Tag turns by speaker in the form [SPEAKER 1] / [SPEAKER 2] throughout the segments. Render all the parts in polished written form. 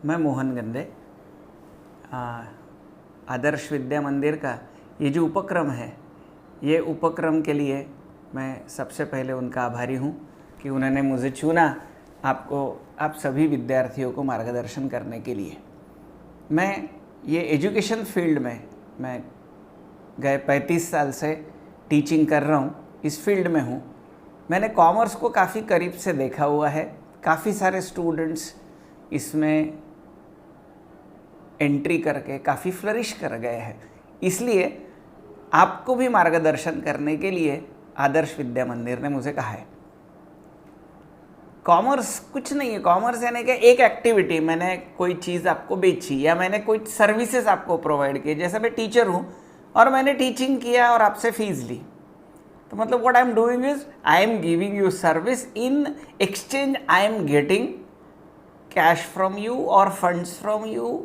[SPEAKER 1] मैं मोहन गंदे। आदर्श विद्या मंदिर का ये जो उपक्रम है, ये उपक्रम के लिए मैं सबसे पहले उनका आभारी हूँ कि उन्होंने मुझे चुना आप सभी विद्यार्थियों को मार्गदर्शन करने के लिए। मैं ये एजुकेशन फील्ड में मैं गए 35 साल से टीचिंग कर रहा हूँ, इस फील्ड में हूँ। मैंने कॉमर्स को काफ़ी करीब से देखा हुआ है। काफ़ी सारे स्टूडेंट्स इसमें एंट्री करके काफ़ी फ्लरिश कर गए हैं। इसलिए आपको भी मार्गदर्शन करने के लिए आदर्श विद्या मंदिर ने मुझे कहा है। कॉमर्स कुछ नहीं है। कॉमर्स यानी कि एक एक्टिविटी, मैंने कोई चीज़ आपको बेची या मैंने कोई सर्विसेज आपको प्रोवाइड की। जैसे मैं टीचर हूँ और मैंने टीचिंग किया और आपसे फीस ली, तो मतलब what I am doing is I am giving you service, in exchange I am getting cash from you और funds from you.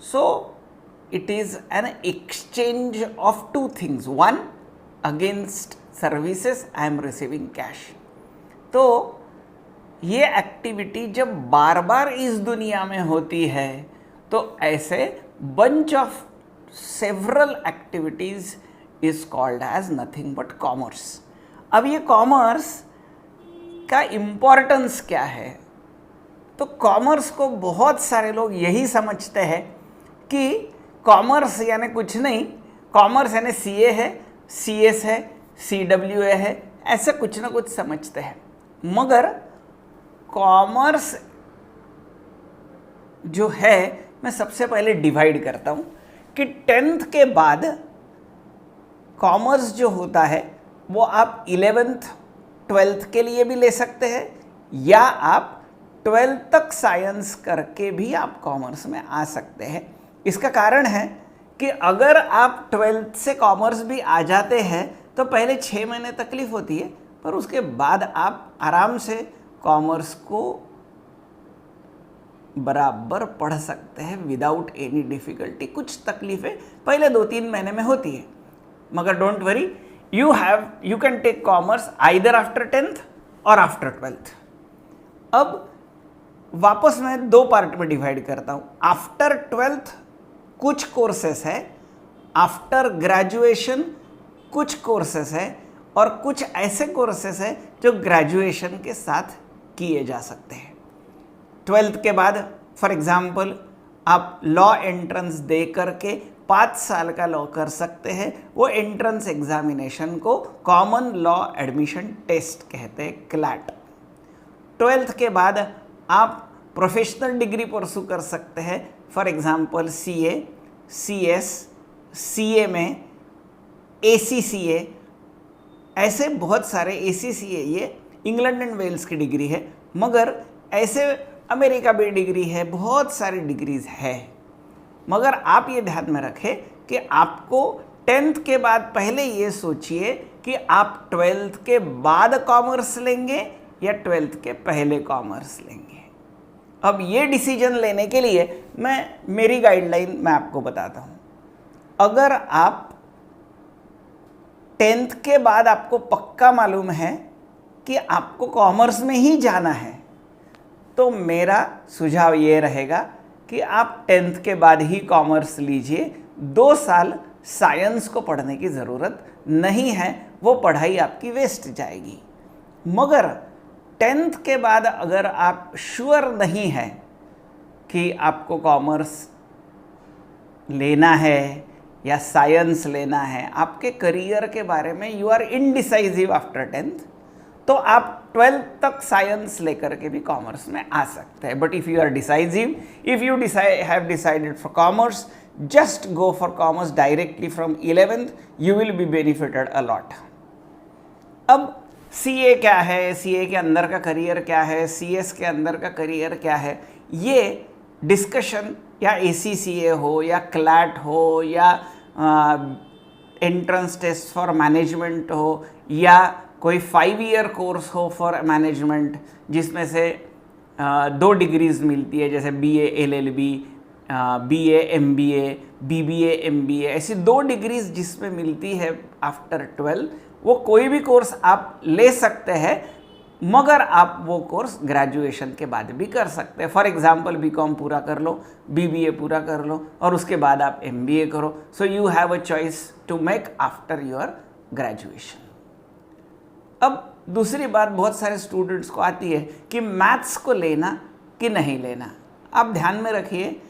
[SPEAKER 1] So it is an exchange of two things. One, against services I am receiving cash. तो ये activity जब बार बार इस दुनिया में होती है तो ऐसे bunch of several activities is called as nothing but commerce. अब ये कॉमर्स का इम्पोर्टेंस क्या है? तो कॉमर्स को बहुत सारे लोग यही समझते हैं कि कॉमर्स यानी कुछ नहीं, कॉमर्स यानी सीए है, सीएस है, सीडब्ल्यूए है, ऐसे कुछ ना कुछ समझते हैं। मगर कॉमर्स जो है, मैं सबसे पहले डिवाइड करता हूँ कि 10th के बाद कॉमर्स जो होता है वो आप 11th 12th के लिए भी ले सकते हैं, या आप 12th तक साइंस करके भी आप कॉमर्स में आ सकते हैं। इसका कारण है कि अगर आप 12th से कॉमर्स भी आ जाते हैं तो पहले 6 महीने तकलीफ होती है, पर उसके बाद आप आराम से कॉमर्स को बराबर पढ़ सकते हैं विदाउट एनी डिफ़िकल्टी। कुछ तकलीफ़ें पहले 2-3 महीने में होती है, मगर don't worry, you can take commerce either after 10th और आफ्टर 12th। अब वापस मैं 2 पार्ट में डिवाइड करता हूँ। आफ्टर 12th कुछ कोर्सेस है, आफ्टर ग्रेजुएशन कुछ कोर्सेस है, और कुछ ऐसे कोर्सेस है जो ग्रेजुएशन के साथ किए जा सकते हैं। 12th के बाद फॉर एग्जांपल आप लॉ एंट्रेंस दे करके 5 साल का लॉ कर सकते हैं। वो एंट्रेंस एग्जामिनेशन को कॉमन लॉ एडमिशन टेस्ट कहते हैं, क्लैट। 12th के बाद आप प्रोफेशनल डिग्री परसू कर सकते हैं, for example CA, CS, CA में एसीसीए, ऐसे बहुत सारे एसीसीए, ये इंग्लैंड एंड वेल्स की डिग्री है, मगर ऐसे अमेरिका भी डिग्री है, बहुत सारी डिग्रीज है। मगर आप ये ध्यान में रखें कि आपको 10th के बाद पहले ये सोचिए कि आप 12th के बाद कॉमर्स लेंगे या 12th के पहले कॉमर्स लेंगे। अब ये डिसीजन लेने के लिए मेरी गाइडलाइन मैं आपको बताता हूँ। अगर आप 10th के बाद आपको पक्का मालूम है कि आपको कॉमर्स में ही जाना है, तो मेरा सुझाव ये रहेगा कि आप 10th के बाद ही कॉमर्स लीजिए। 2 साल साइंस को पढ़ने की ज़रूरत नहीं है, वो पढ़ाई आपकी वेस्ट जाएगी। मगर 10th के बाद अगर आप श्योर नहीं है कि आपको कॉमर्स लेना है या साइंस लेना है, आपके करियर के बारे में यू आर इनडिसाइजिव आफ्टर 10th, तो आप 12th तक साइंस लेकर के भी कॉमर्स में आ सकते हैं। But if you are decisive, if you have decided for commerce, just go for commerce directly from 11th, you will be benefited a lot. अब सीए क्या है, सीए के अंदर का करियर क्या है, सीएस के अंदर का करियर क्या है, ये डिस्कशन या एसीसीए हो या क्लैट हो या एंट्रेंस टेस्ट फॉर मैनेजमेंट हो या कोई 5 ईयर कोर्स हो फॉर मैनेजमेंट, जिसमें से 2 डिग्रीज मिलती है, जैसे BA LLB, BA MBA, BBA MBA, ऐसी 2 डिग्रीज जिसमें मिलती है आफ्टर 12, वो कोई भी कोर्स आप ले सकते हैं मगर आप वो कोर्स ग्रेजुएशन के बाद भी कर सकते हैं। फॉर एग्जाम्पल बीकॉम पूरा कर लो, बीबीए पूरा कर लो और उसके बाद आप एमबीए करो। So you have a choice to make after your graduation. अब दूसरी बात बहुत सारे स्टूडेंट्स को आती है कि मैथ्स को लेना कि नहीं लेना। आप ध्यान में रखिए,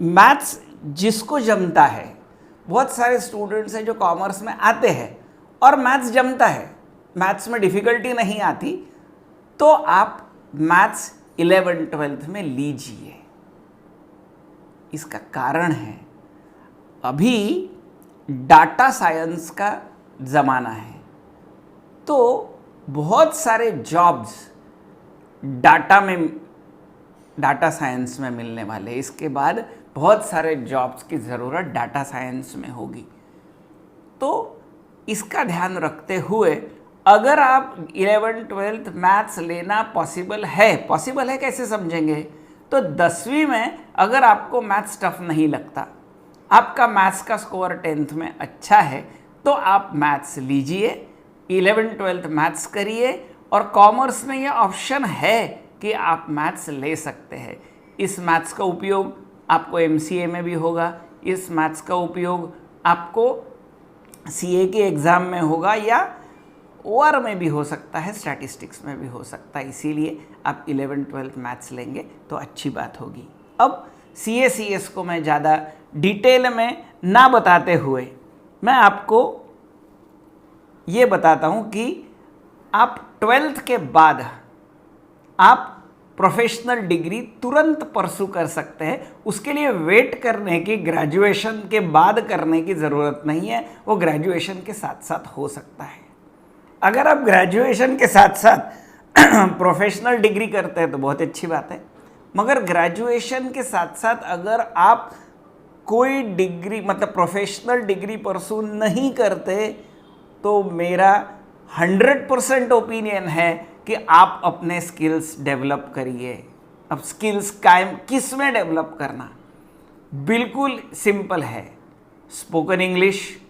[SPEAKER 1] मैथ्स जिसको जमता है, बहुत सारे स्टूडेंट्स हैं जो कॉमर्स में आते हैं और मैथ्स जमता है, मैथ्स में डिफ़िकल्टी नहीं आती, तो आप मैथ्स 11th-12th में लीजिए। इसका कारण है अभी डाटा साइंस का ज़माना है, तो बहुत सारे जॉब्स डाटा साइंस में मिलने वाले। इसके बाद बहुत सारे जॉब्स की ज़रूरत डाटा साइंस में होगी। तो इसका ध्यान रखते हुए अगर आप 11th-12th मैथ्स लेना पॉसिबल है कैसे समझेंगे? तो 10वीं में अगर आपको मैथ्स टफ नहीं लगता, आपका मैथ्स का स्कोर 10th में अच्छा है, तो आप मैथ्स लीजिए, 11th-12th मैथ्स करिए। और कॉमर्स में ये ऑप्शन है कि आप मैथ्स ले सकते हैं। इस मैथ्स का उपयोग आपको एमसीए में भी होगा, इस मैथ्स का उपयोग आपको सीए के एग्ज़ाम में होगा या ओआर में भी हो सकता है, स्टैटिस्टिक्स में भी हो सकता है। इसीलिए आप 11th-12th मैथ्स लेंगे तो अच्छी बात होगी। अब सीएस को मैं ज़्यादा डिटेल में ना बताते हुए मैं आपको ये बताता हूँ कि आप 12th के बाद आप प्रोफेशनल डिग्री तुरंत परसू कर सकते हैं। उसके लिए वेट करने की, ग्रेजुएशन के बाद करने की ज़रूरत नहीं है, वो ग्रेजुएशन के साथ साथ हो सकता है। अगर आप ग्रेजुएशन के साथ साथ प्रोफेशनल डिग्री करते हैं तो बहुत अच्छी बात है, मगर ग्रेजुएशन के साथ साथ अगर आप कोई डिग्री मतलब प्रोफेशनल डिग्री परसू नहीं करते तो मेरा 100% ओपिनियन है कि आप अपने स्किल्स डेवलप करिए। अब स्किल्स कायम किस में डेवलप करना? बिल्कुल सिंपल है, spoken English,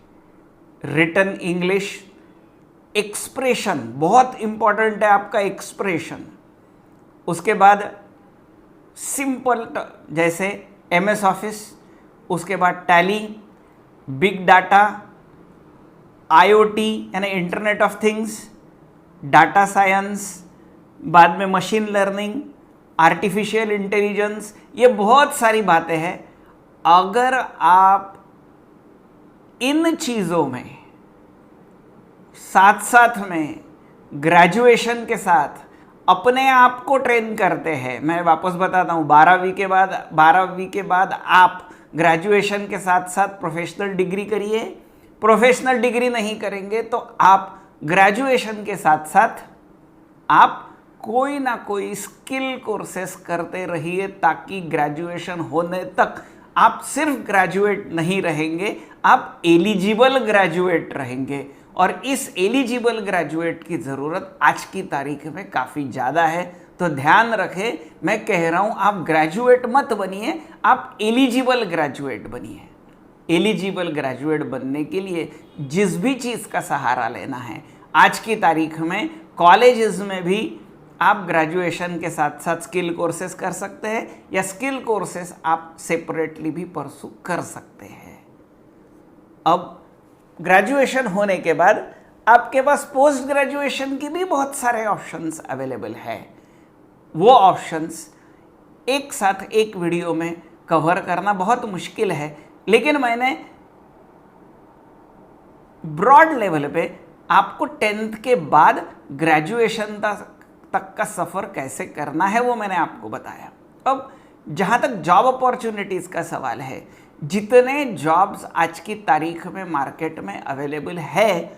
[SPEAKER 1] written English, expression बहुत इंपॉर्टेंट है आपका एक्सप्रेशन। उसके बाद सिंपल जैसे एमएस ऑफिस, उसके बाद टैली, बिग डाटा, आईओटी यानी internet of things, data science, बाद में मशीन लर्निंग, आर्टिफिशियल इंटेलिजेंस, ये बहुत सारी बातें हैं। अगर आप इन चीज़ों में साथ साथ में ग्रेजुएशन के साथ अपने आप को ट्रेन करते हैं, मैं वापस बताता हूँ, 12वीं के बाद आप ग्रेजुएशन के साथ साथ प्रोफेशनल डिग्री करिए। प्रोफेशनल डिग्री नहीं करेंगे तो आप ग्रेजुएशन के साथ साथ आप कोई ना कोई स्किल कोर्सेस करते रहिए, ताकि ग्रेजुएशन होने तक आप सिर्फ ग्रेजुएट नहीं रहेंगे, आप एलिजिबल ग्रेजुएट रहेंगे। और इस एलिजिबल ग्रेजुएट की ज़रूरत आज की तारीख में काफ़ी ज़्यादा है। तो ध्यान रखें, मैं कह रहा हूँ आप ग्रेजुएट मत बनिए, आप एलिजिबल ग्रेजुएट बनिए। एलिजिबल ग्रेजुएट बनने के लिए जिस भी चीज़ का सहारा लेना है, आज की तारीख में कॉलेजेस में भी आप ग्रेजुएशन के साथ साथ स्किल कोर्सेज कर सकते हैं, या स्किल कोर्सेज आप सेपरेटली भी परसू कर सकते हैं। अब ग्रेजुएशन होने के बाद आपके पास पोस्ट ग्रेजुएशन की भी बहुत सारे ऑप्शंस अवेलेबल है। वो ऑप्शंस एक साथ एक वीडियो में कवर करना बहुत मुश्किल है, लेकिन मैंने ब्रॉड लेवल पे आपको 10th के बाद ग्रेजुएशन तक का सफ़र कैसे करना है वो मैंने आपको बताया। अब जहाँ तक जॉब अपॉर्चुनिटीज़ का सवाल है, जितने जॉब्स आज की तारीख में मार्केट में अवेलेबल है,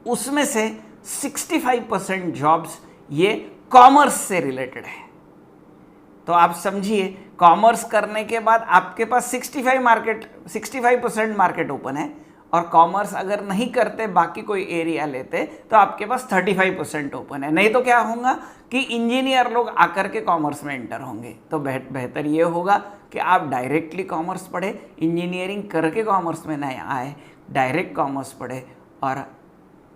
[SPEAKER 1] उसमें से 65% जॉब्स ये कॉमर्स से रिलेटेड है। तो आप समझिए, कॉमर्स करने के बाद आपके पास 65% मार्केट ओपन है, और कॉमर्स अगर नहीं करते, बाकी कोई एरिया लेते, तो आपके पास 35% ओपन है। नहीं तो क्या होगा कि इंजीनियर लोग आकर के कॉमर्स में एंटर होंगे। तो बेहतर ये होगा कि आप डायरेक्टली कॉमर्स पढ़े, इंजीनियरिंग करके कॉमर्स में नहीं आए, डायरेक्ट कॉमर्स पढ़े, और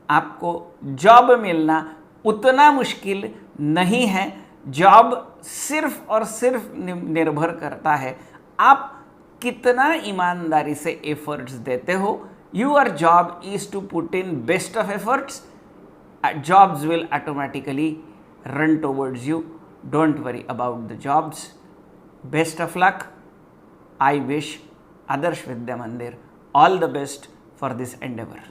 [SPEAKER 1] आपको जॉब मिलना उतना मुश्किल नहीं है। जॉब सिर्फ और सिर्फ निर्भर करता है आप कितना ईमानदारी से एफर्ट्स देते हो। Your job is to put in best of efforts, jobs will automatically run towards you. Don't worry about the jobs. Best of luck. I wish Adarsh Vidya Mandir all the best for this endeavor.